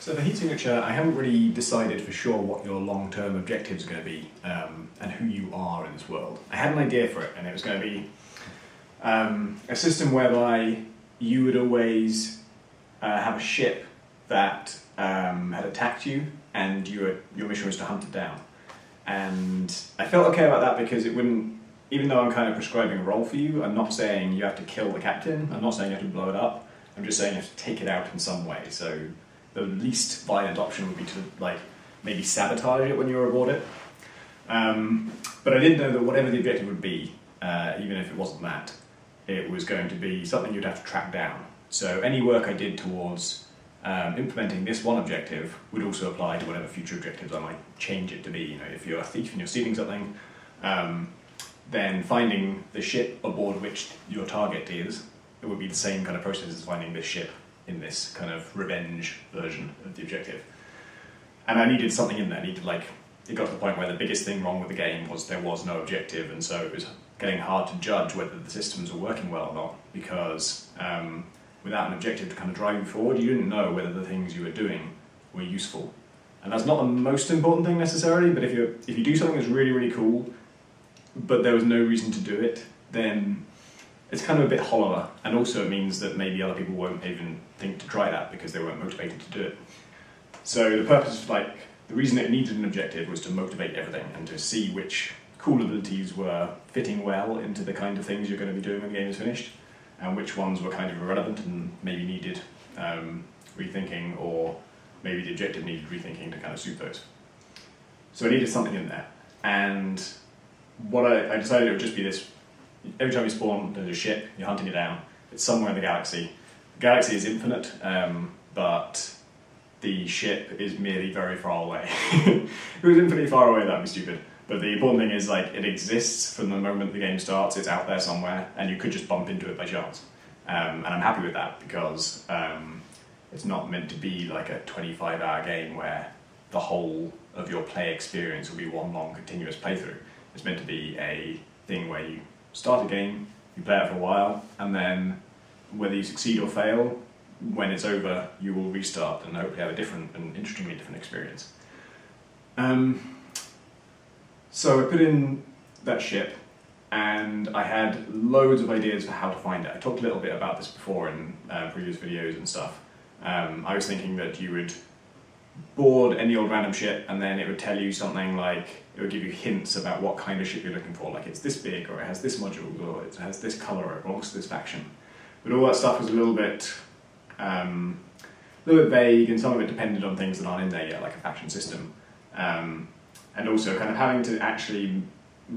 So for heat signature, I haven't really decided for sure what your long-term objectives are going to be and who you are in this world. I had an idea for it, and it was going to be a system whereby you would always have a ship that had attacked you, and your mission was to hunt it down. And I felt okay about that because it wouldn't, even though I'm kind of prescribing a role for you, I'm not saying you have to kill the captain, I'm not saying you have to blow it up, I'm just saying you have to take it out in some way. So the least violent option would be to maybe sabotage it when you aboard it. But I did know that whatever the objective would be, even if it wasn't that, it was going to be something you'd have to track down. So any work I did towards implementing this one objective would also apply to whatever future objectives I might change it to be. You know, if you're a thief and you're stealing something, then finding the ship aboard which your target is, it would be the same kind of process as finding this ship in this kind of revenge version of the objective. And I needed something in there. It got to the point where the biggest thing wrong with the game was there was no objective, and so it was getting hard to judge whether the systems were working well or not, because without an objective to kind of drive you forward, you didn't know whether the things you were doing were useful. And that's not the most important thing necessarily, but if you do something that's really, really cool, but there was no reason to do it, then it's kind of a bit hollower, and also it means that maybe other people won't even think to try that because they weren't motivated to do it. So the purpose, the reason it needed an objective was to motivate everything and to see which cool abilities were fitting well into the kind of things you're going to be doing when the game is finished, and which ones were kind of irrelevant and maybe needed rethinking, or maybe the objective needed rethinking to kind of suit those. So I needed something in there, and what I decided it would just be this: every time you spawn, there's a ship, you're hunting it down, it's somewhere in the galaxy. The galaxy is infinite, but the ship is merely very far away. If it was infinitely far away, that'd be stupid. But the important thing is, it exists from the moment the game starts, it's out there somewhere, and you could just bump into it by chance. And I'm happy with that, because it's not meant to be like a 25-hour game where the whole of your play experience will be one long continuous playthrough. It's meant to be a thing where you start a game, you play it for a while, and then whether you succeed or fail, when it's over, you will restart and hopefully have a different and interestingly different experience. So I put in that ship, and I had loads of ideas for how to find it. I talked a little bit about this before in previous videos and stuff. I was thinking that you would board any old random ship, and then it would tell you something like, it would give you hints about what kind of ship you're looking for, like it's this big, or it has this module, or it has this colour, or it belongs to this faction. But all that stuff was a little bit vague, and some of it depended on things that aren't in there yet, like a faction system. And also kind of having to actually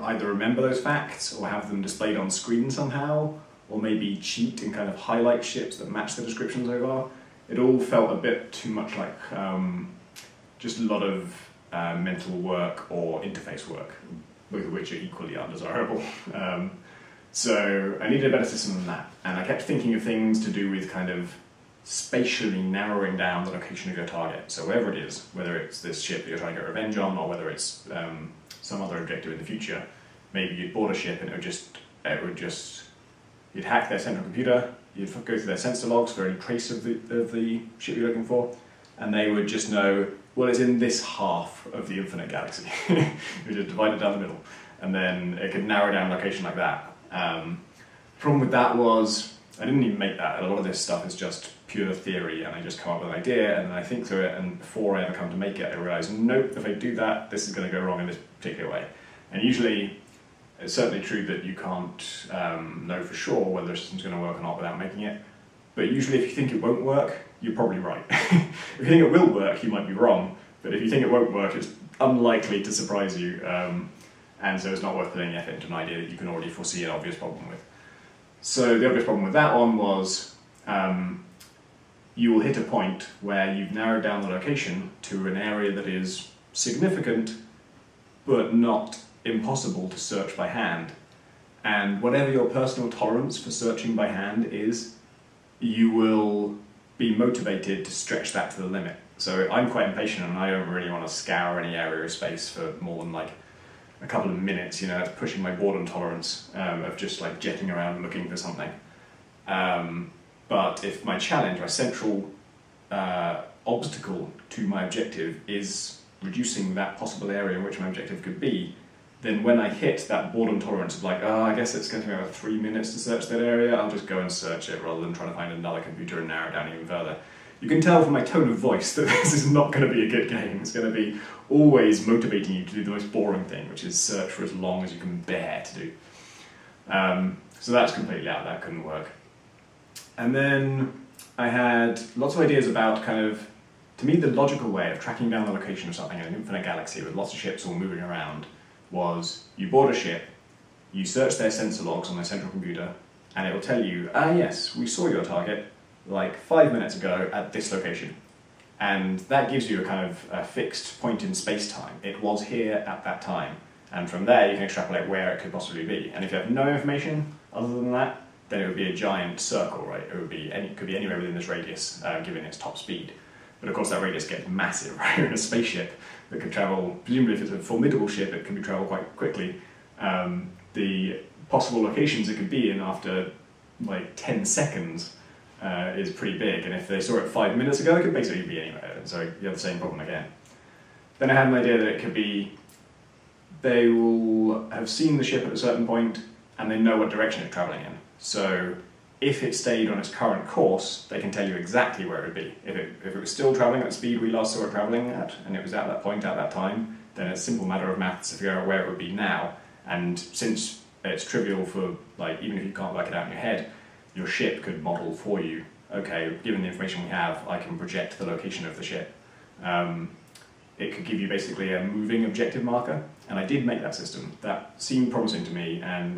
either remember those facts, or have them displayed on screen somehow, or maybe cheat and kind of highlight ships that match the description so far. It all felt a bit too much like just a lot of mental work or interface work, both of which are equally undesirable. So I needed a better system than that, and I kept thinking of things to do with kind of spatially narrowing down the location of your target. So wherever it is, whether it's this ship that you're trying to get revenge on, or whether it's some other objective in the future, maybe you'd board a ship and you'd hack their central computer, you'd go through their sensor logs for any trace of the ship you're looking for, and they would just know, well, it's in this half of the infinite galaxy. You just divide it down the middle, and then it could narrow down location like that. Problem with that was, I didn't even make that. A lot of this stuff is just pure theory, and I just come up with an idea, and then I think through it, and before I ever come to make it, I realise, nope, if I do that, this is going to go wrong in this particular way. And usually, it's certainly true that you can't know for sure whether a system's going to work or not without making it, but usually if you think it won't work, you're probably right. If you think it will work, you might be wrong, but if you think it won't work, it's unlikely to surprise you, and so it's not worth putting effort into an idea that you can already foresee an obvious problem with. So the obvious problem with that one was you will hit a point where you've narrowed down the location to an area that is significant but not impossible to search by hand. And whatever your personal tolerance for searching by hand is, you will be motivated to stretch that to the limit. So I'm quite impatient, and I don't really want to scour any area of space for more than a couple of minutes. You know, that's pushing my boredom tolerance of just jetting around looking for something. But if my challenge, my central obstacle to my objective is reducing that possible area in which my objective could be, then when I hit that boredom tolerance of like, oh, I guess it's going to take me about 3 minutes to search that area, I'll just go and search it rather than trying to find another computer and narrow it down even further. You can tell from my tone of voice that this is not going to be a good game. It's going to be always motivating you to do the most boring thing, which is search for as long as you can bear to do. So that's completely out, that couldn't work. And then I had lots of ideas about kind of, to me, the logical way of tracking down the location of something in an infinite galaxy with lots of ships all moving around was you board a ship, you search their sensor logs on their central computer, and it will tell you, ah yes, we saw your target like 5 minutes ago at this location. And that gives you a kind of a fixed point in space-time. It was here at that time. And from there you can extrapolate where it could possibly be. And if you have no information other than that, then it would be a giant circle, right? It would be could be anywhere within this radius, given its top speed. But of course that radius gets massive, right? You're in a spaceship that could travel, presumably if it's a formidable ship, it can be travel quite quickly. The possible locations it could be in after like 10 seconds is pretty big, and if they saw it 5 minutes ago, it could basically be anywhere, so you have the same problem again. Then I had an idea that it could be, they will have seen the ship at a certain point, and they know what direction it's travelling in. So if it stayed on its current course, they can tell you exactly where it would be. If it was still travelling at the speed we last saw it travelling at, and it was at that point at that time, then it's a simple matter of maths to figure out where it would be now. And since it's trivial for, like, even if you can't work it out in your head, your ship could model for you, okay, given the information we have, I can project the location of the ship. It could give you basically a moving objective marker, and I did make that system. That seemed promising to me, and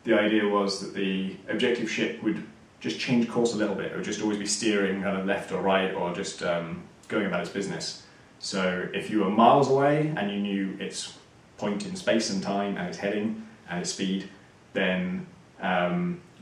the idea was that the objective ship would just change course a little bit. It would just always be steering kind of left or right, or just going about its business. So if you were miles away and you knew its point in space and time and its heading and its speed, then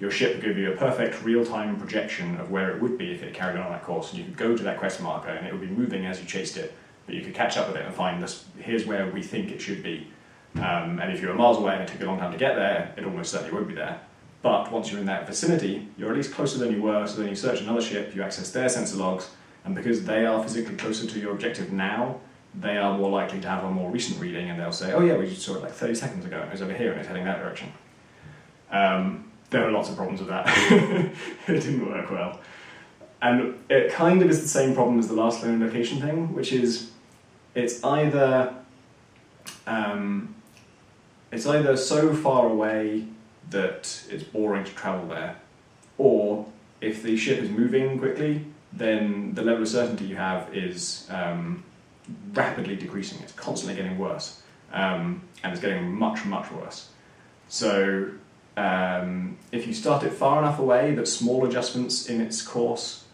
your ship would give you a perfect real-time projection of where it would be if it carried on that course. And you could go to that quest marker and it would be moving as you chased it, but you could catch up with it and find this, here's where we think it should be. And if you were miles away and it took you a long time to get there, it almost certainly would be there. But once you're in that vicinity, you're at least closer than you were, so then you search another ship, you access their sensor logs, and because they are physically closer to your objective now, they are more likely to have a more recent reading, and they'll say, oh yeah, we just saw it like 30 seconds ago, and it was over here and it's heading that direction. There were lots of problems with that. It didn't work well. And it kind of is the same problem as the last known location thing, which is it's either so far away that it's boring to travel there, or if the ship is moving quickly, then the level of certainty you have is rapidly decreasing. It's constantly getting worse, and it's getting much, much worse. So if you start it far enough away that small adjustments in its course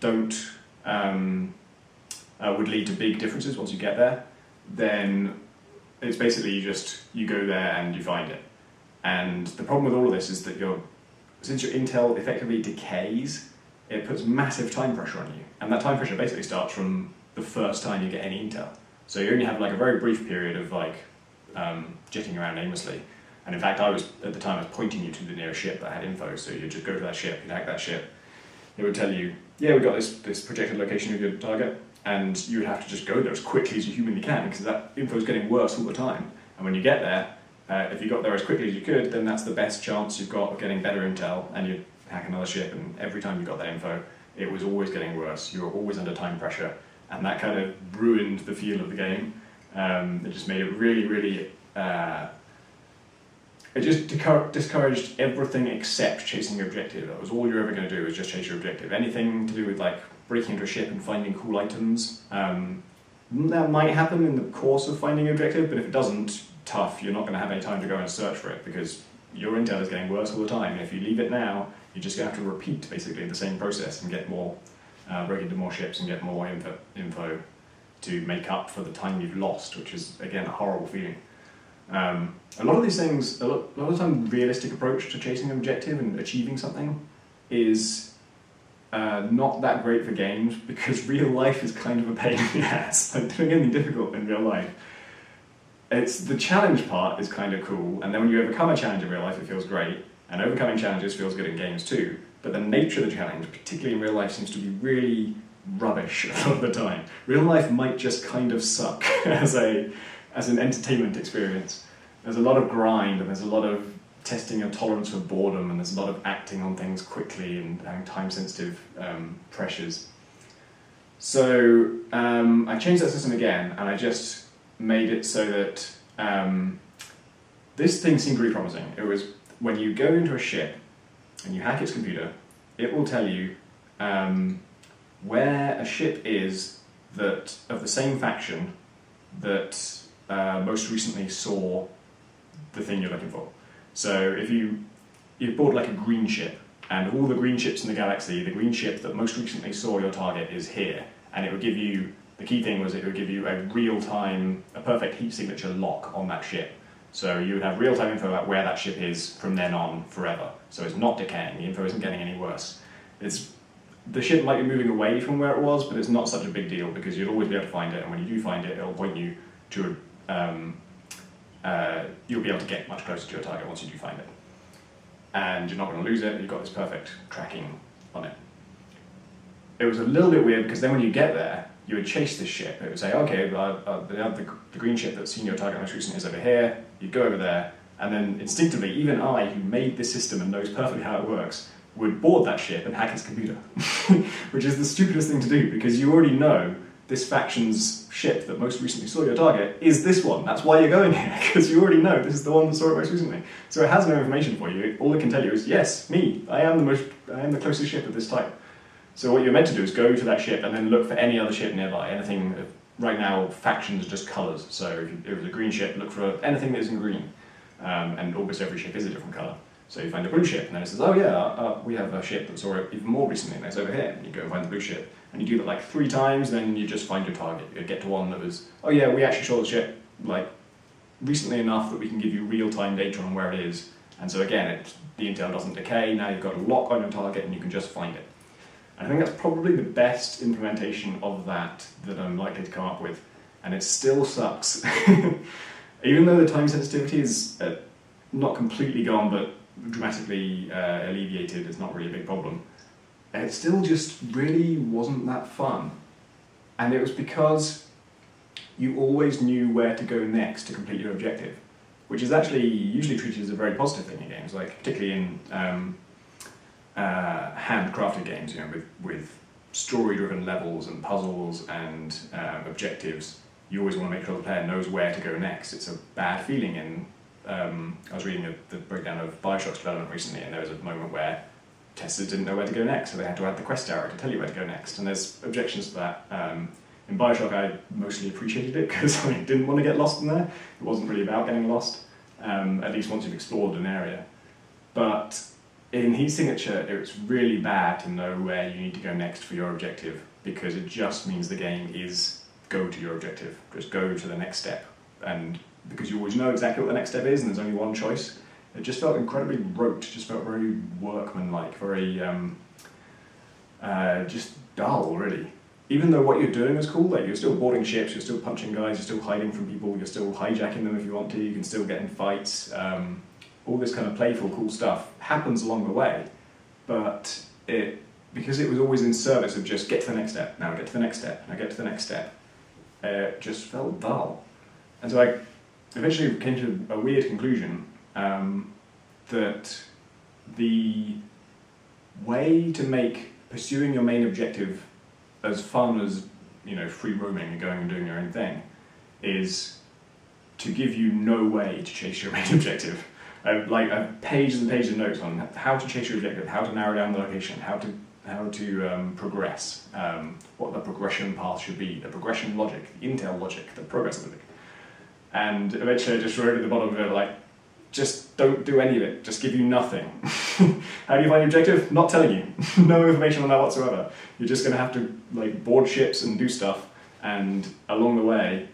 don't would lead to big differences once you get there, then it's basically you go there and you find it. And the problem with all of this is that since your intel effectively decays, it puts massive time pressure on you. And that time pressure basically starts from the first time you get any intel. So you only have like a very brief period of like jetting around aimlessly. And in fact, at the time I was pointing you to the nearest ship that had info, so you'd just go to that ship, you'd hack that ship. It would tell you, yeah, we've got this projected location of your target, and you would have to just go there as quickly as you humanly can, because that info is getting worse all the time. And when you get there, if you got there as quickly as you could, then that's the best chance you've got of getting better intel, and you'd hack another ship, and every time you got that info, it was always getting worse. You were always under time pressure, and that kind of ruined the feel of the game. It just made it really, really... it just discouraged everything except chasing your objective. That was all you're ever going to do, is just chase your objective. Anything to do with like breaking into a ship and finding cool items, that might happen in the course of finding your objective, but if it doesn't, tough, you're not going to have any time to go and search for it, because your intel is getting worse all the time. And if you leave it now, you're just going to have to repeat basically the same process and get more, break into more ships and get more info to make up for the time you've lost, which is, again, a horrible feeling. A lot of these things, a lot of the time, realistic approach to chasing an objective and achieving something is not that great for games, because real life is kind of a pain in the ass. Like, doing anything difficult in real life, the challenge part is kind of cool, and then when you overcome a challenge in real life, it feels great, and overcoming challenges feels good in games too. But the nature of the challenge, particularly in real life, seems to be really rubbish a lot of the time. Real life might just kind of suck as an entertainment experience. There's a lot of grind, and there's a lot of testing your tolerance for boredom, and there's a lot of acting on things quickly and having time-sensitive pressures. So I changed that system again, and I just made it so that this thing seemed really promising. It was when you go into a ship and you hack its computer, it will tell you where a ship is that of the same faction that most recently saw the thing you're looking for. So if you bought like a green ship, and of all the green ships in the galaxy, the green ship that most recently saw your target is here, and it would give you, the key thing was it would give you a real-time, a perfect heat signature lock on that ship. So you would have real-time info about where that ship is from then on forever. So it's not decaying, the info isn't getting any worse. The ship might be moving away from where it was, but it's not such a big deal because you'll always be able to find it, and when you do find it, it'll point you to you'll be able to get much closer to your target once you do find it. And you're not going to lose it, you've got this perfect tracking on it. It was a little bit weird because then when you get there, you would chase this ship. It would say, okay, the green ship that's seen your target most recently is over here, you'd go over there, and then instinctively, even I, who made this system and knows perfectly how it works, would board that ship and hack its computer. Which is the stupidest thing to do, because you already know this faction's ship that most recently saw your target is this one. That's why you're going here, because you already know this is the one that saw it most recently. So it has no information for you. All it can tell you is, yes, me, I am the closest ship of this type. So what you're meant to do is go to that ship and then look for any other ship nearby. Anything, right now, factions are just colours. So if it was a green ship, look for anything that isn't green. And almost every ship is a different colour. So you find a blue ship, and then it says, oh yeah, we have a ship that saw it even more recently, and it's over here. And you go and find the blue ship. And you do that like 3 times, then you just find your target. You get to one that was, oh yeah, we actually saw the ship like recently enough that we can give you real-time data on where it is. And so again, the intel doesn't decay, now you've got a lock on your target and you can just find it. And I think that's probably the best implementation of that I'm likely to come up with. And it still sucks. Even though the time sensitivity is not completely gone, but dramatically alleviated, it's not really a big problem. It still just really wasn't that fun. And it was because you always knew where to go next to complete your objective, which is actually usually treated as a very positive thing in games, like particularly in handcrafted games, you know, with story-driven levels and puzzles and objectives. You always want to make sure the player knows where to go next. It's a bad feeling in I was reading the breakdown of Bioshock's development recently, and there was a moment where testers didn't know where to go next, so they had to add the quest arrow to tell you where to go next. And there's objections to that. In Bioshock, I mostly appreciated it because I didn't want to get lost in there. It wasn't really about getting lost, at least once you've explored an area. But in Heat Signature, it's really bad to know where you need to go next for your objective, because it just means the game is go to your objective, just go to the next step. And because you always know exactly what the next step is and there's only one choice, it just felt incredibly rote, just felt very workmanlike, very just dull, really. Even though what you're doing is cool, like you're still boarding ships, you're still punching guys, you're still hiding from people, you're still hijacking them if you want to, you can still get in fights, all this kind of playful, cool stuff happens along the way, but because it was always in service of just get to the next step, now get to the next step, now get to the next step, it just felt dull. And so I eventually came to a weird conclusion that the way to make pursuing your main objective as fun as, you know, free roaming and going and doing your own thing is to give you no way to chase your main objective. Like pages and pages of notes on how to chase your objective, how to narrow down the location, how to progress, what the progression path should be, the progression logic, the intel logic, the progress logic. And eventually I just wrote at the bottom of it, like, just don't do any of it, just give you nothing. How do you find your objective? Not telling you. No information on that whatsoever. You're just going to have to like board ships and do stuff, and along the way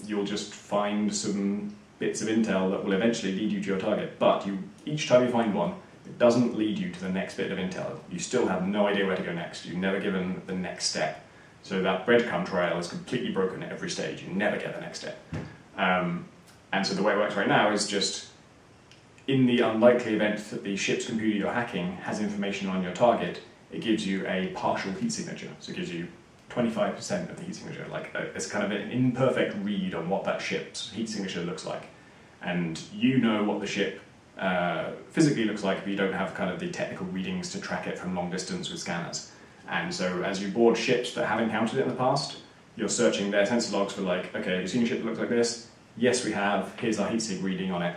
you'll just find some bits of intel that will eventually lead you to your target. But each time you find one, it doesn't lead you to the next bit of intel. You still have no idea where to go next. You're never given the next step. So that breadcrumb trail is completely broken at every stage. You never get the next step. And so the way it works right now is just, in the unlikely event that the ship's computer you're hacking has information on your target, it gives you a partial heat signature. So it gives you 25% of the heat signature. Like it's kind of an imperfect read on what that ship's heat signature looks like. And you know what the ship physically looks like, but you don't have kind of the technical readings to track it from long distance with scanners. And so as you board ships that have encountered it in the past, you're searching their sensor logs for like, okay, have you seen a ship that looks like this? Yes, we have. Here's our heat sig reading on it,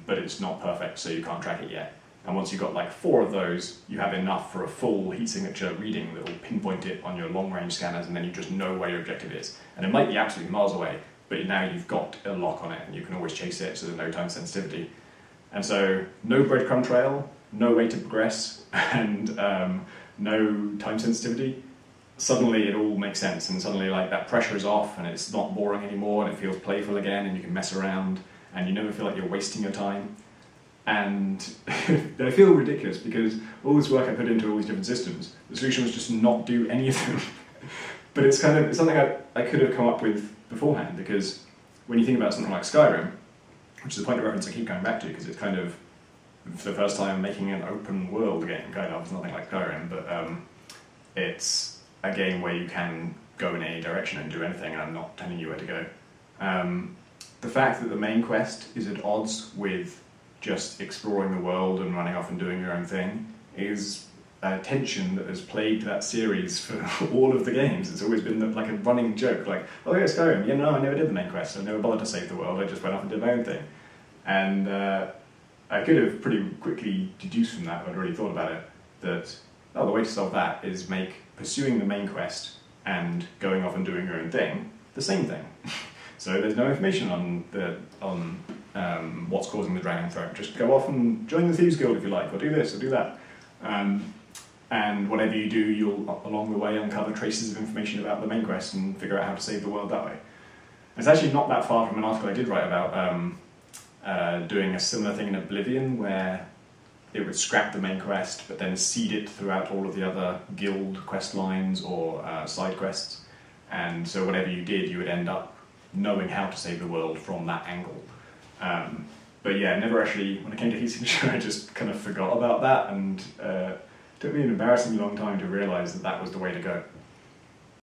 but it's not perfect, so you can't track it yet. And once you've got like 4 of those, you have enough for a full heat signature reading that will pinpoint it on your long-range scanners, and then you just know where your objective is. And it might be absolutely miles away, but now you've got a lock on it, and you can always chase it, so there's no time sensitivity. And so no breadcrumb trail, no way to progress, and no time sensitivity. Suddenly it all makes sense, and suddenly like that pressure is off, and it's not boring anymore, and it feels playful again, and you can mess around, and you never feel like you're wasting your time. And I feel ridiculous because all this work I put into all these different systems, the solution was just not do any of them. But it's kind of it's something I could have come up with beforehand, because when you think about something like Skyrim, which is the point of reference I keep going back to, because it's kind of, for the first time, making an open world game, kind of. It's nothing like Skyrim, but it's a game where you can go in any direction and do anything, and I'm not telling you where to go. The fact that the main quest is at odds with just exploring the world and running off and doing your own thing is a tension that has plagued that series for all of the games. It's always been like a running joke, like, oh yeah, Skyrim, yeah, no, I never did the main quest, I never bothered to save the world, I just went off and did my own thing. And I could have pretty quickly deduced from that, if I'd already thought about it, that, oh, the way to solve that is make pursuing the main quest and going off and doing your own thing the same thing. So there's no information on what's causing the dragon throat. Just go off and join the Thieves Guild if you like, or do this, or do that. And whatever you do, you'll, along the way, uncover traces of information about the main quest and figure out how to save the world that way. It's actually not that far from an article I did write about doing a similar thing in Oblivion, where it would scrap the main quest, but then seed it throughout all of the other guild quest lines or side quests. And so whatever you did, you would end up knowing how to save the world from that angle. But yeah, never actually, when it came to heat signature, I just kind of forgot about that, and it took me an embarrassingly long time to realise that that was the way to go.